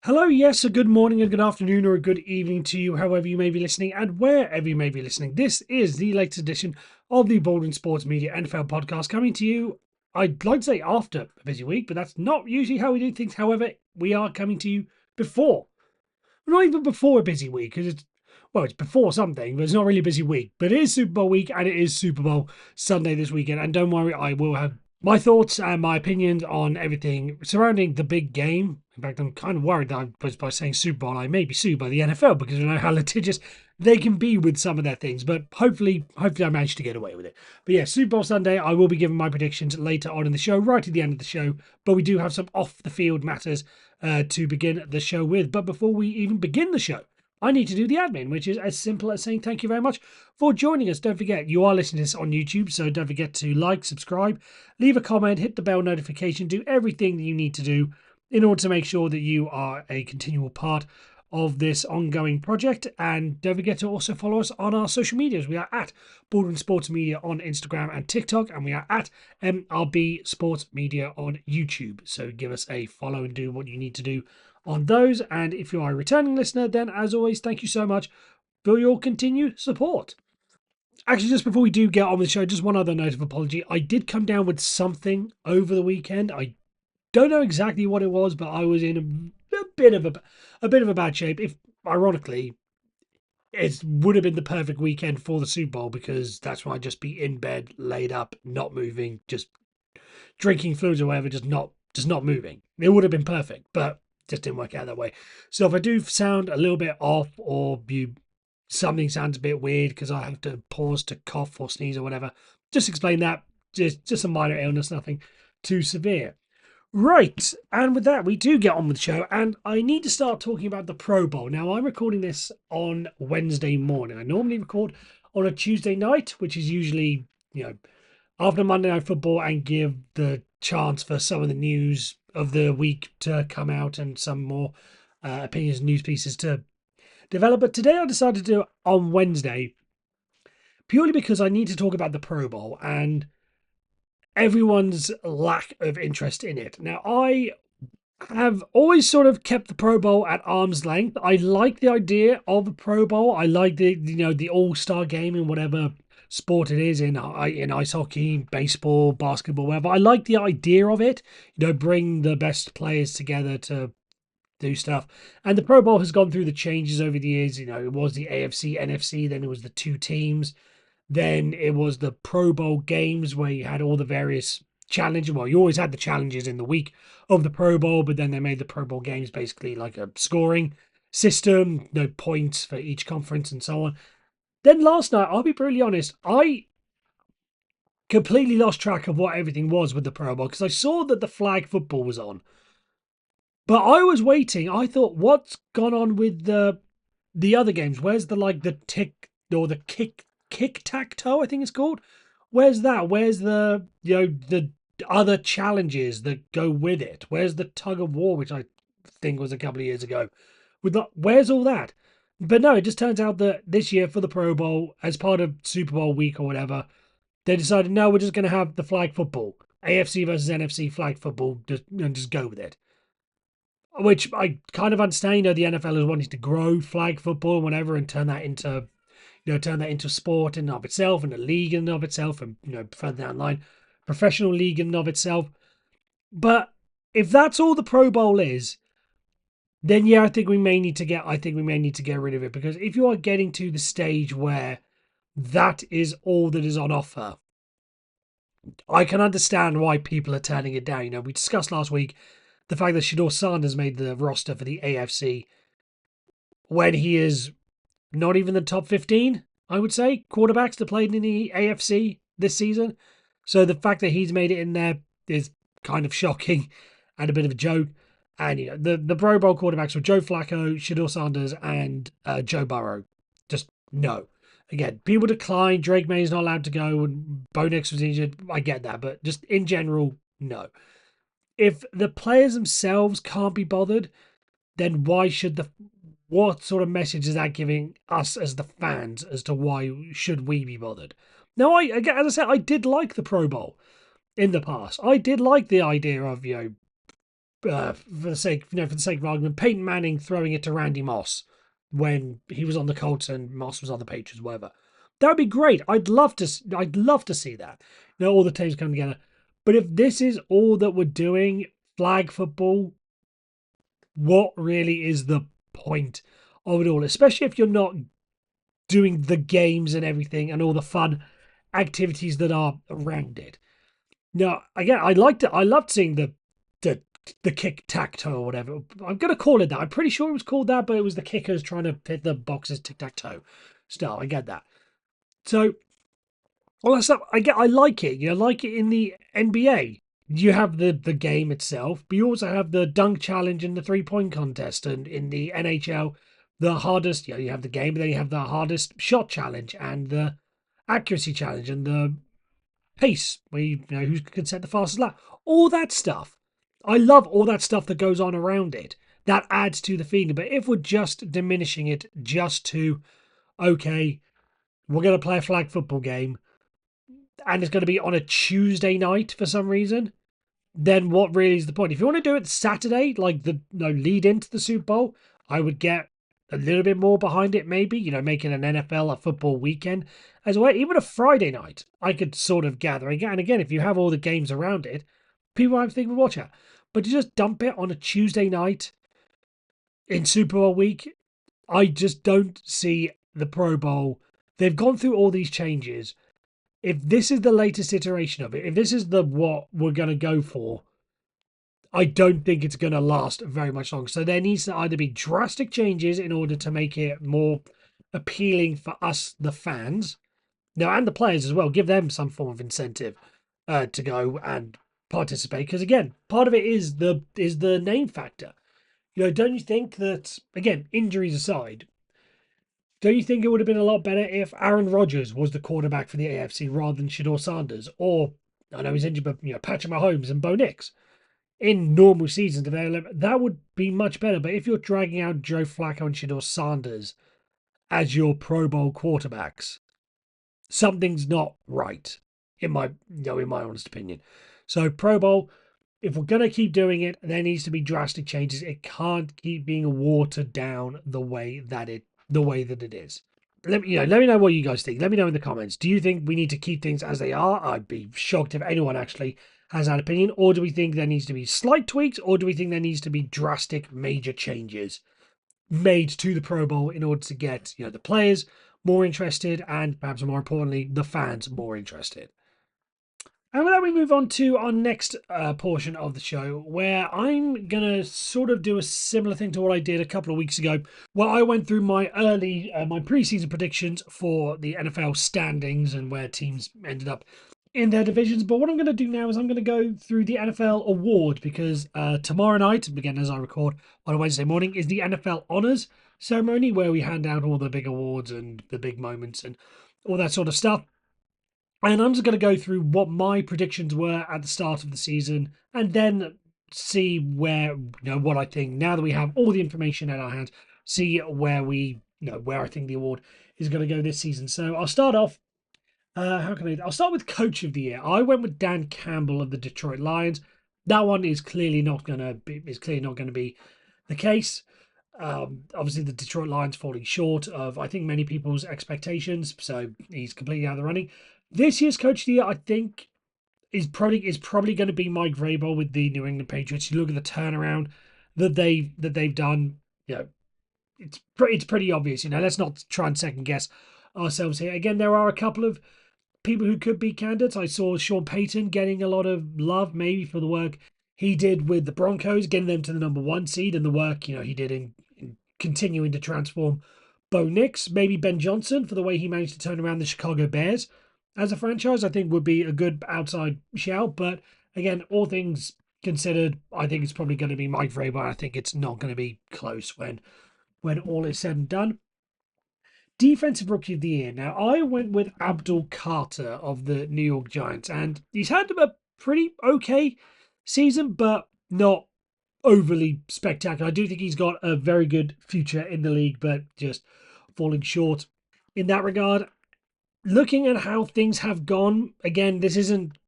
Hello, yes, a good morning, a good afternoon, or a good evening to you, however you may be listening and wherever you may be listening. This is the latest edition of the Baldwin Sports Media NFL podcast coming to you, I'd like to say after a busy week, but that's not usually how we do things. However, we are coming to you before, not even before a busy week, because it's before something, but it's not really a busy week. But it is Super Bowl week and it is Super Bowl Sunday this weekend. And don't worry, I will have my thoughts and my opinions on everything surrounding the big game. In fact, I'm kind of worried that by saying Super Bowl, I may be sued by the NFL because I know how litigious they can be with some of their things. But hopefully I managed to get away with it. But yeah, Super Bowl Sunday, I will be giving my predictions later on in the show, right at the end of the show. But we do have some off the field matters to begin the show with. But before we even begin the show, I need to do the admin, which is as simple as saying thank you very much for joining us. Don't forget, you are listening to this on YouTube, so don't forget to like, subscribe, leave a comment, hit the bell notification, do everything that you need to do in order to make sure that you are a continual part of this ongoing project. And don't forget to also follow us on our social medias. We are at Baldwin Sports Media on Instagram and TikTok, and we are at MRB Sports Media on YouTube. So give us a follow and do what you need to do on those. And if you are a returning listener, then as always, thank you so much for your continued support. Actually, just before we do get on with the show, just one other note of apology. I did come down with something over the weekend. I don't know exactly what it was, but I was in a bit of a bad shape. If ironically, it would have been the perfect weekend for the Super Bowl because that's when I'd just be in bed, laid up, not moving, just drinking fluids or whatever, just not moving. It would have been perfect, but just didn't work out that way. So if I do sound a little bit off or something sounds a bit weird because I have to pause to cough or sneeze or whatever, just explain that. Just a minor illness, nothing too severe. Right, and with that, we do get on with the show, and I need to start talking about the Pro Bowl. Now, I'm recording this on Wednesday morning. I normally record on a Tuesday night, which is usually, after Monday Night Football, and give the chance for some of the news of the week to come out and some more opinions and news pieces to develop. But today I decided to do it on Wednesday purely because I need to talk about the Pro Bowl and everyone's lack of interest in it. Now, I have always sort of kept the Pro Bowl at arm's length. I like the idea of the Pro Bowl. I like the All-Star game in whatever sport it is in ice hockey, baseball, basketball, whatever. I like the idea of it. Bring the best players together to do stuff. And the Pro Bowl has gone through the changes over the years. It was the AFC, NFC, then it was the two teams. Then it was the Pro Bowl games where you had all the various challenges. Well, you always had the challenges in the week of the Pro Bowl, but then they made the Pro Bowl games basically like a scoring system, no points for each conference and so on. Then last night, I'll be brutally honest, I completely lost track of what everything was with the Pro Bowl because I saw that the flag football was on. But I was waiting. I thought, what's gone on with the other games? Where's the tick or the kick tack toe? I think it's called. Where's that? Where's the other challenges that go with it? Where's the tug of war, which I think was a couple of years ago? Where's all that? But no, it just turns out that this year for the Pro Bowl, as part of Super Bowl week or whatever, they decided no, we're just going to have the flag football, AFC versus NFC flag football, just go with it. Which I kind of understand. The NFL is wanting to grow flag football and whatever, and turn that into sport in and of itself, and a league in and of itself, and further down the line, professional league in and of itself. But if that's all the Pro Bowl is, then yeah, I think we may need to get rid of it, because if you are getting to the stage where that is all that is on offer, I can understand why people are turning it down. We discussed last week the fact that Shador Sanders made the roster for the AFC when he is not even the top 15, I would say, quarterbacks that played in the AFC this season. So the fact that he's made it in there is kind of shocking and a bit of a joke. And the Pro Bowl quarterbacks were Joe Flacco, Shador Sanders, and Joe Burrow. Just no. Again, people decline. Drake May is not allowed to go, and Bo Nix was injured. I get that, but just in general, no. If the players themselves can't be bothered, then what sort of message is that giving us as the fans as to why should we be bothered? Now, as I said, I did like the Pro Bowl in the past. I did like the idea of, for the sake of argument, Peyton Manning throwing it to Randy Moss when he was on the Colts and Moss was on the Patriots, whatever. That would be great. I'd love to see that. All the teams come together. But if this is all that we're doing, flag football, what really is the point of it all? Especially if you're not doing the games and everything and all the fun activities that are around it. Now, again, I liked it. I loved seeing the the kick tac toe or whatever. I'm going to call it that. I'm pretty sure it was called that, but it was the kickers trying to hit the boxes tic tac toe. Still, I get that. So all that stuff, I like it. Like it in the NBA. You have the game itself, but you also have the dunk challenge and the 3-point contest. And in the NHL, the hardest, you have the game, but then you have the hardest shot challenge and the accuracy challenge and the pace, where who can set the fastest lap. All that stuff. I love all that stuff that goes on around it. That adds to the feeling. But if we're just diminishing it just to, okay, we're going to play a flag football game and it's going to be on a Tuesday night for some reason, then what really is the point? If you want to do it Saturday, like the lead into the Super Bowl, I would get a little bit more behind it, maybe, making an NFL a football weekend as well. Even a Friday night, I could sort of gather. And again, if you have all the games around it, people I think would watch it. But to just dump it on a Tuesday night in Super Bowl week, I just don't see the Pro Bowl. They've gone through all these changes. If this is the latest iteration of it, if this is what we're going to go for, I don't think it's going to last very much longer. So there needs to either be drastic changes in order to make it more appealing for us, the fans, and the players as well. Give them some form of incentive to go and participate. Because again, part of it is the name factor. Don't you think that, again, injuries aside, don't you think it would have been a lot better if Aaron Rodgers was the quarterback for the AFC rather than Shedeur Sanders? Or, I know he's injured, but, Patrick Mahomes and Bo Nix in normal seasons, that would be much better. But if you're dragging out Joe Flacco and Shedeur Sanders as your Pro Bowl quarterbacks, something's not right, in my honest opinion. So Pro Bowl, if we're going to keep doing it, there needs to be drastic changes. It can't keep being watered down the way that it is. Let me know what you guys think. Let me know in the comments. Do you think we need to keep things as they are? I'd be shocked if anyone actually has that opinion. Or do we think there needs to be slight tweaks? Or do we think there needs to be drastic, major changes made to the Pro Bowl in order to get the players more interested and perhaps more importantly, the fans more interested? And with that, we move on to our next portion of the show, where I'm going to sort of do a similar thing to what I did a couple of weeks ago, where I went through my my preseason predictions for the NFL standings and where teams ended up in their divisions. But what I'm going to do now is I'm going to go through the NFL award, because tomorrow night, again, as I record on a Wednesday morning, is the NFL Honors ceremony, where we hand out all the big awards and the big moments and all that sort of stuff. And I'm just going to go through what my predictions were at the start of the season and then see where, what I think now that we have all the information at our hands, see where where I think the award is going to go this season. So I'll start off. I'll start with Coach of the Year. I went with Dan Campbell of the Detroit Lions. That one is clearly not going to be the case. Obviously, the Detroit Lions falling short of, I think, many people's expectations. So he's completely out of the running. This year's Coach of the Year, I think, is probably going to be Mike Vrabel with the New England Patriots. You look at the turnaround that they've done. It's pretty obvious. Let's not try and second guess ourselves here. Again, there are a couple of people who could be candidates. I saw Sean Payton getting a lot of love, maybe for the work he did with the Broncos, getting them to the number 1 seed, and the work he did in continuing to transform Bo Nix. Maybe Ben Johnson for the way he managed to turn around the Chicago Bears as a franchise, I think would be a good outside shout. But again, all things considered, I think it's probably going to be Mike Vrabel. I think it's not going to be close when all is said and done. Defensive Rookie of the Year. Now, I went with Abdul Carter of the New York Giants, and he's had a pretty okay season, but not overly spectacular. I do think he's got a very good future in the league, but just falling short in that regard. Looking at how things have gone, again, this isn't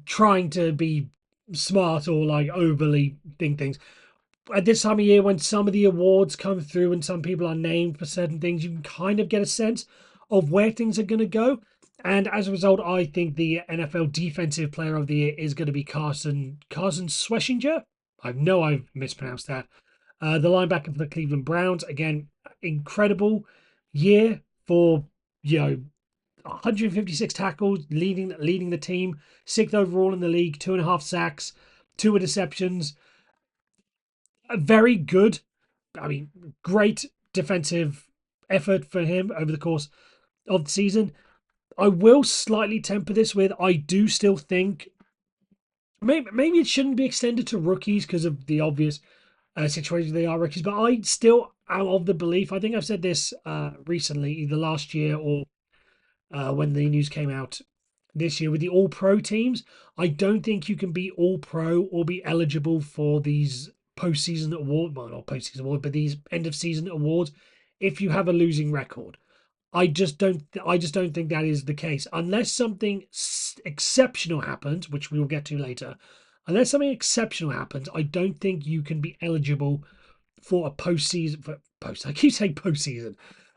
trying to be smart or like overly think things. At this time of year, when some of the awards come through and some people are named for certain things, you can kind of get a sense of where things are going to go. And as a result, I think the NFL Defensive Player of the Year is going to be Carson Schweschinger. I know I've mispronounced that. The linebacker for the Cleveland Browns. Again, incredible year for, you know, 156 tackles, leading the team, sixth overall in the league, 2.5 sacks, two interceptions. Very good. I mean, great defensive effort for him over the course of the season. I will slightly temper this with I do still think maybe it shouldn't be extended to rookies because of the obvious situation they are rookies, but I still am of the belief. I think I've said this recently, either last year or when the news came out this year with the All Pro teams. I don't think you can be All Pro or be eligible for these postseason award, well, not postseason award, but these end of season awards if you have a losing record. I just don't think that is the case unless something exceptional happens, which we will get to later. Unless something exceptional happens, I don't think you can be eligible for a postseason. I keep saying postseason,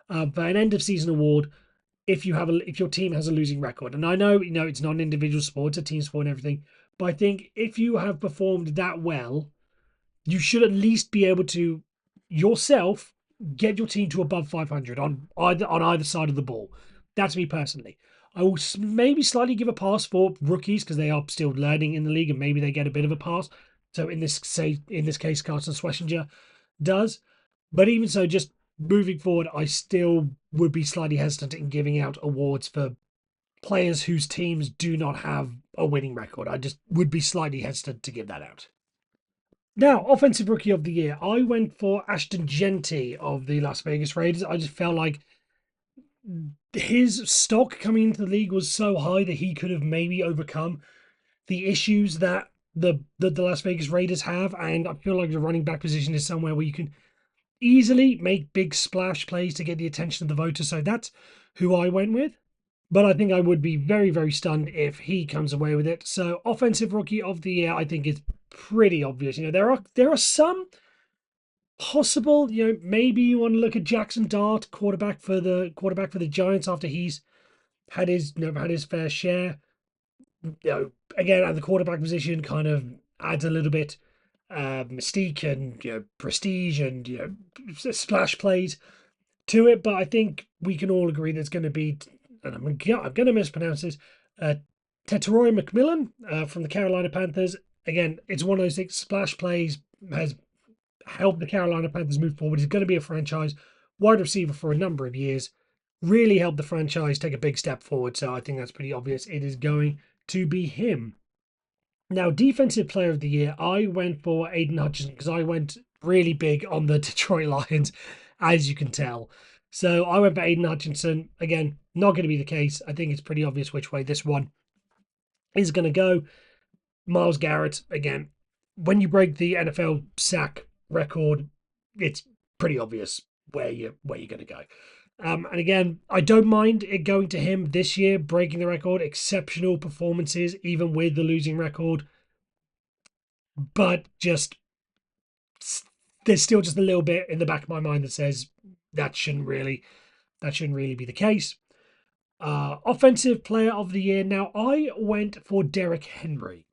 for an end of season award if your team has a losing record. And I know it's not an individual sport, it's a team sport and everything, but I think if you have performed that well, you should at least be able to yourself get your team to above 500 on either side of the ball. That's me personally. I will maybe slightly give a pass for rookies because they are still learning in the league and maybe they get a bit of a pass. So in this case, Carson Schweschinger does. But even so, just moving forward, I still would be slightly hesitant in giving out awards for players whose teams do not have a winning record. I just would be slightly hesitant to give that out. Now, Offensive Rookie of the Year. I went for Ashton Genty of the Las Vegas Raiders. I just felt like his stock coming into the league was so high that he could have maybe overcome the issues that the Las Vegas Raiders have. And I feel like the running back position is somewhere where you can easily make big splash plays to get the attention of the voters. So that's who I went with. But I think I would be very, very stunned if he comes away with it. So Offensive Rookie of the Year, I think is pretty obvious. There are some possible. Maybe you want to look at Jackson Dart, quarterback for the Giants after he's had his fair share. Again at the quarterback position, kind of adds a little bit mystique and prestige and splash plays to it. But I think we can all agree there's going to be, and I'm going to mispronounce this, Teteroy McMillan from the Carolina Panthers. Again, it's one of those things. Splash plays has helped the Carolina Panthers move forward. He's going to be a franchise wide receiver for a number of years. Really helped the franchise take a big step forward. So I think that's pretty obvious. It is going to be him. Now, Defensive Player of the Year, I went for Aiden Hutchinson because I went really big on the Detroit Lions, as you can tell. So I went for Aiden Hutchinson. Again, not going to be the case. I think it's pretty obvious which way this one is going to go. Myles Garrett, again, when you break the NFL sack record, it's pretty obvious where you're going to go. And again, I don't mind it going to him this year, breaking the record. Exceptional performances, even with the losing record. But there's still just a little bit in the back of my mind that says that shouldn't really be the case. Offensive Player of the Year. Now, I went for Derrick Henry.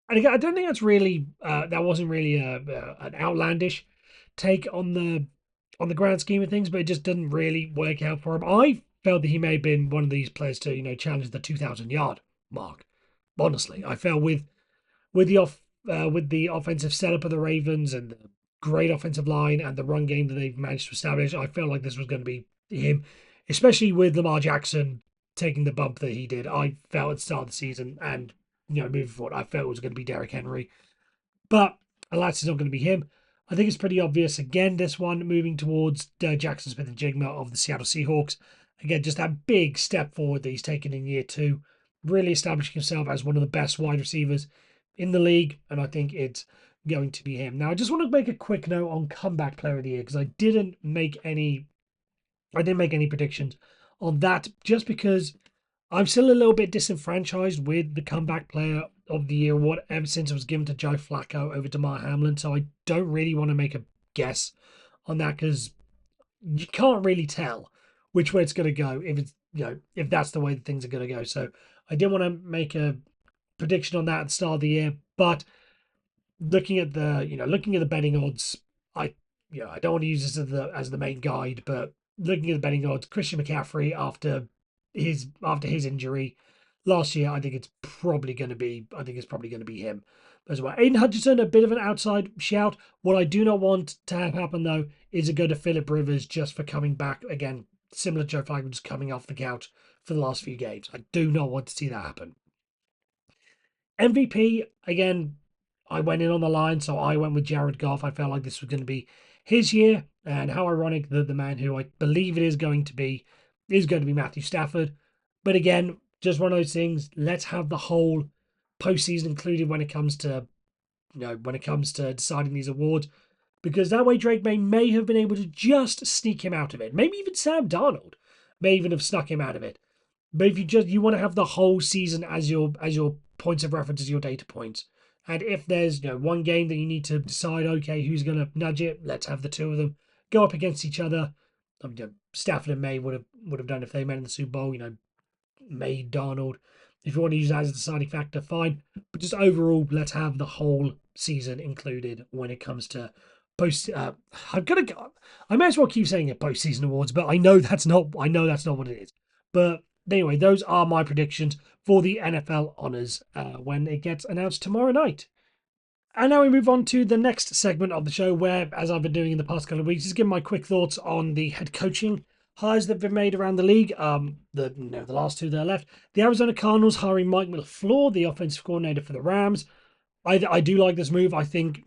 And again, I don't think that wasn't really an outlandish take on the grand scheme of things, but it just didn't really work out for him. I felt that he may have been one of these players to challenge the 2,000-yard mark. Honestly, I felt with the offensive setup of the Ravens and the great offensive line and the run game that they've managed to establish, I felt like this was going to be him, especially with Lamar Jackson taking the bump that he did. I felt at the start of the season and moving forward, I felt it was going to be Derrick Henry. But alas, it's not going to be him. I think it's pretty obvious. Again, this one moving towards Jackson Smith and Jigma of the Seattle Seahawks. Again, just that big step forward that he's taken in year two, really establishing himself as one of the best wide receivers in the league. And I think it's going to be him. Now, I just want to make a quick note on Comeback Player of the Year because I didn't make any predictions on that just because I'm still a little bit disenfranchised with the comeback player of the year award ever since it was given to Joe Flacco over Damar Hamlin. So I don't really want to make a guess on that because you can't really tell which way it's going to go if it's if that's the way that things are going to go. So I didn't want to make a prediction on that at the start of the year, but looking at the looking at the betting odds, I I don't want to use this as the main guide, but looking at the betting odds, Christian McCaffrey after his injury last year, I think it's probably going to be him as well. Aiden Hutchinson, a bit of an outside shout. What I do not want to have happen though is it go to Philip Rivers just for coming back again, similar to Joe Flacco just coming off the couch for the last few games. I do not want to see that happen. MVP, again, I went in on the line, so I went with Jared Goff. I felt like this was going to be his year, and how ironic that the man who I believe it is going to be Matthew Stafford. But again, just one of those things. Let's have the whole postseason included when it comes to deciding these awards, because that way Drake may have been able to just sneak him out of it. Maybe even Sam Darnold may even have snuck him out of it. But if you want to have the whole season as your points of reference, as your data points, and if there's one game that you need to decide, okay, who's going to nudge it, let's have the two of them go up against each other. Stafford and May would have done if they met in the Super Bowl. May, Darnold. If you want to use that as a deciding factor, fine. But just overall, let's have the whole season included when it comes to post. I may as well keep saying it postseason awards, but I know that's not what it is. But anyway, those are my predictions for the NFL honors when it gets announced tomorrow night. And now we move on to the next segment of the show, where, as I've been doing in the past couple of weeks, is give my quick thoughts on the head coaching hires that have been made around the league. The last two that are left. The Arizona Cardinals hiring Mike LaFleur, the offensive coordinator for the Rams. I do like this move. I think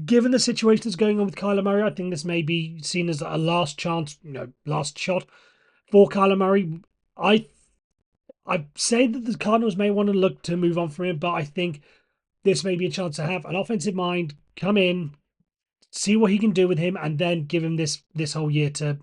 given the situation that's going on with Kyler Murray, I think this may be seen as a last chance, last shot for Kyler Murray. I say that the Cardinals may want to look to move on from him, but I think this may be a chance to have an offensive mind come in, see what he can do with him, and then give him this whole year to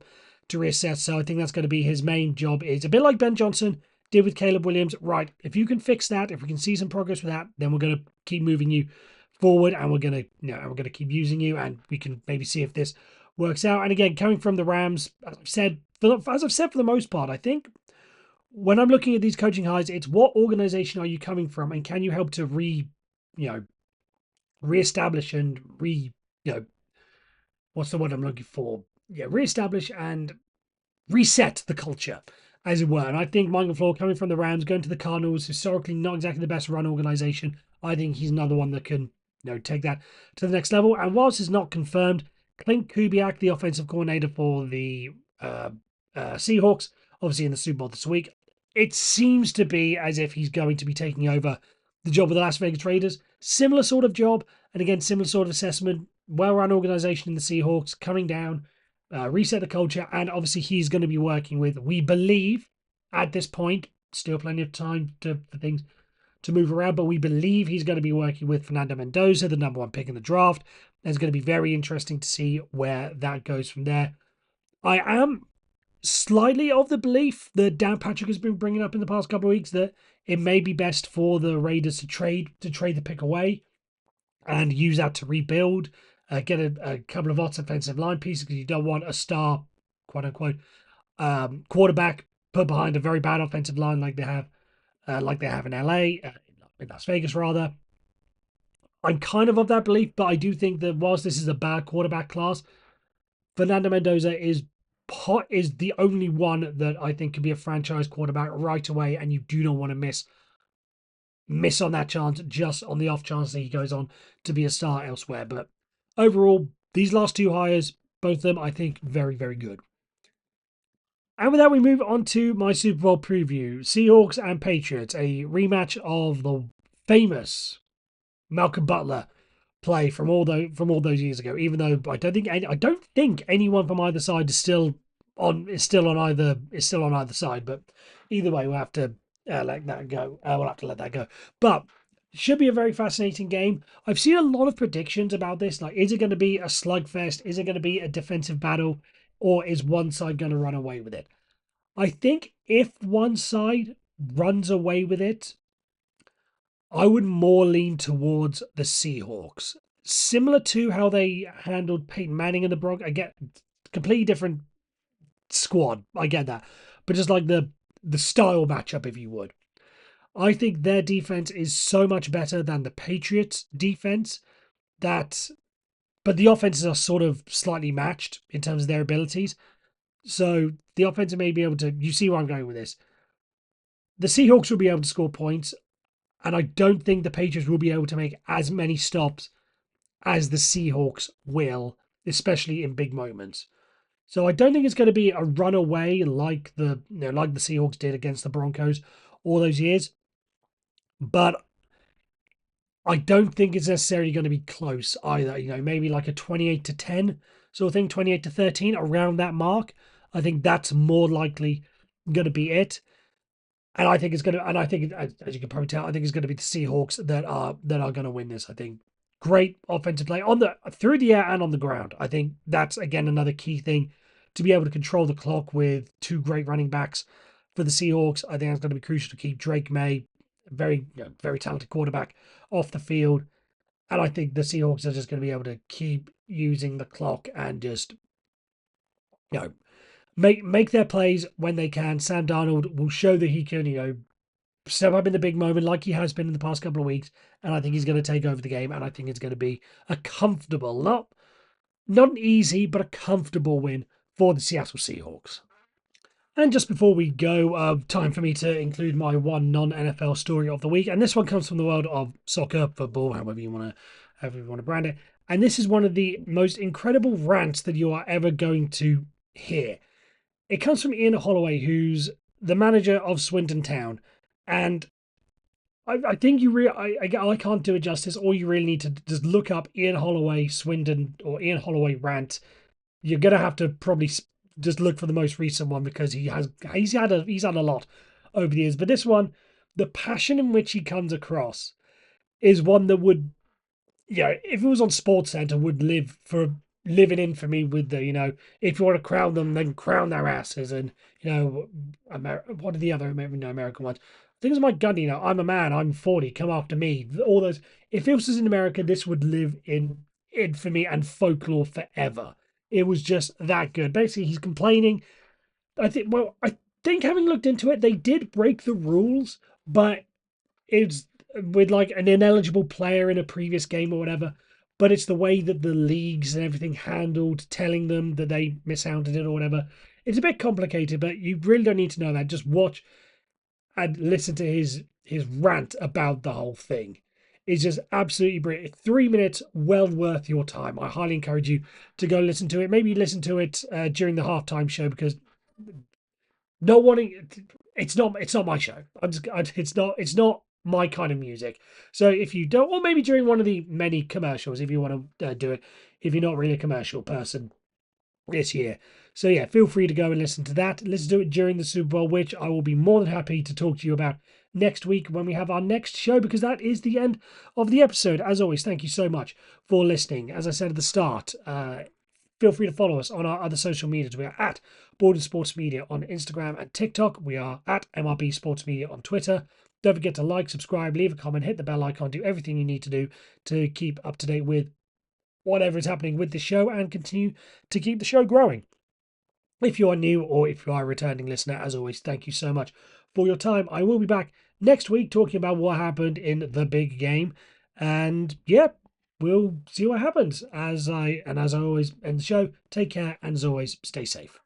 reassess. So I think that's going to be his main job. Is a bit like Ben Johnson did with Caleb Williams. Right, if you can fix that, if we can see some progress with that, then we're going to keep moving you forward, and we're going to keep using you, and we can maybe see if this works out. And again, coming from the Rams, as I've said for the most part, I think when I'm looking at these coaching hires, it's what organization are you coming from, and can you help to reestablish and what's the word I'm looking for? Yeah, reestablish and reset the culture, as it were. And I think Mike LaFleur, coming from the Rams, going to the Cardinals, historically not exactly the best run organization, I think he's another one that can take that to the next level. And whilst it's not confirmed, Clint Kubiak, the offensive coordinator for the Seahawks, obviously in the Super Bowl this week, it seems to be as if he's going to be taking over the job of the Las Vegas Raiders. Similar sort of job, and again, similar sort of assessment. Well-run organization in the Seahawks, coming down, reset the culture, and obviously he's going to be working with, we believe, at this point, still plenty of time for things to move around, but we believe he's going to be working with Fernando Mendoza, the number one pick in the draft. And it's going to be very interesting to see where that goes from there. I am slightly of the belief that Dan Patrick has been bringing up in the past couple of weeks that it may be best for the Raiders to trade the pick away and use that to rebuild, get a couple of offensive line pieces, because you don't want a star, quote unquote, quarterback put behind a very bad offensive line like they have in LA, in Las Vegas rather. I'm kind of that belief, but I do think that whilst this is a bad quarterback class, Fernando Mendoza is the only one that I think could be a franchise quarterback right away, and you do not want to miss on that chance, just on the off chance that he goes on to be a star elsewhere. But overall, these last two hires, both of them, I think very, very good. And with that, we move on to my Super Bowl preview. Seahawks and Patriots, a rematch of the famous Malcolm Butler play from all those years ago. Even though I don't think anyone from either side is still on either side. But either way, we'll have to let that go. We'll have to let that go. But it should be a very fascinating game. I've seen a lot of predictions about this. Like, is it going to be a slugfest? Is it going to be a defensive battle? Or is one side going to run away with it? I think if one side runs away with it, I would more lean towards the Seahawks. Similar to how they handled Peyton Manning and the Broncos. I get completely different squad. I get that. But just like the style matchup, if you would. I think their defense is so much better than the Patriots' defense that but the offenses are sort of slightly matched in terms of their abilities. So the offense may be able to you see where I'm going with this. The Seahawks will be able to score points, and I don't think the Patriots will be able to make as many stops as the Seahawks will, especially in big moments. So I don't think it's going to be a runaway like like the Seahawks did against the Broncos all those years. But I don't think it's necessarily going to be close either. Maybe like a 28-10 sort of thing, 28-13 around that mark. I think that's more likely going to be it. And I think it's going to, and I think, as you can probably tell, I think it's going to be the Seahawks that are going to win this. I think great offensive play on the through the air and on the ground. I think that's again another key thing to be able to control the clock with two great running backs for the Seahawks. I think that's going to be crucial to keep Drake May, very talented quarterback, off the field. And I think the Seahawks are just going to be able to keep using the clock and just you know make their plays when they can. Sam Darnold will show that he can step up in the big moment like he has been in the past couple of weeks, and I think he's going to take over the game. And I think it's going to be a comfortable, not an easy, but a comfortable win for the Seattle Seahawks. And just before we go, time for me to include my one non-NFL story of the week, and this one comes from the world of soccer, football, however you want to brand it. And this is one of the most incredible rants that you are ever going to hear. It comes from Ian Holloway, who's the manager of Swindon Town, and I think you really I can't do it justice. All you really need to just look up Ian Holloway Swindon or Ian Holloway rant. You're gonna have to probably just look for the most recent one because he's had a lot over the years. But this one, the passion in which he comes across is one that would, if it was on Sports Center, would live in infamy with the, if you want to crown them, then crown their asses. And, what are the other American ones? Things like Gundy, I'm a man, I'm 40, come after me. All those. If this was in America, this would live in infamy and folklore forever. It was just that good. Basically, he's complaining. I think having looked into it, they did break the rules, but it's with like an ineligible player in a previous game or whatever. But it's the way that the leagues and everything handled telling them that they mishandled it or whatever. It's a bit complicated, but you really don't need to know that. Just watch and listen to his rant about the whole thing. It's just absolutely brilliant. 3 minutes, well worth your time. I highly encourage you to go listen to it. Maybe listen to it during the halftime show because not wanting it's not my show. It's not my kind of music. So if you don't, or maybe during one of the many commercials, if you want to do it, if you're not really a commercial person this year. So yeah, feel free to go and listen to that. Listen to it during the Super Bowl, which I will be more than happy to talk to you about next week when we have our next show, because that is the end of the episode. As always, thank you so much for listening. As I said at the start, feel free to follow us on our other social medias. We are at Border Sports Media on Instagram and TikTok. We are at MRB Sports Media on Twitter. Don't forget to like, subscribe, leave a comment, hit the bell icon, do everything you need to do to keep up to date with whatever is happening with the show and continue to keep the show growing. If you are new or if you are a returning listener, as always, thank you so much for your time. I will be back next week talking about what happened in the big game. And yeah, we'll see what happens. As I always end the show, take care and as always, stay safe.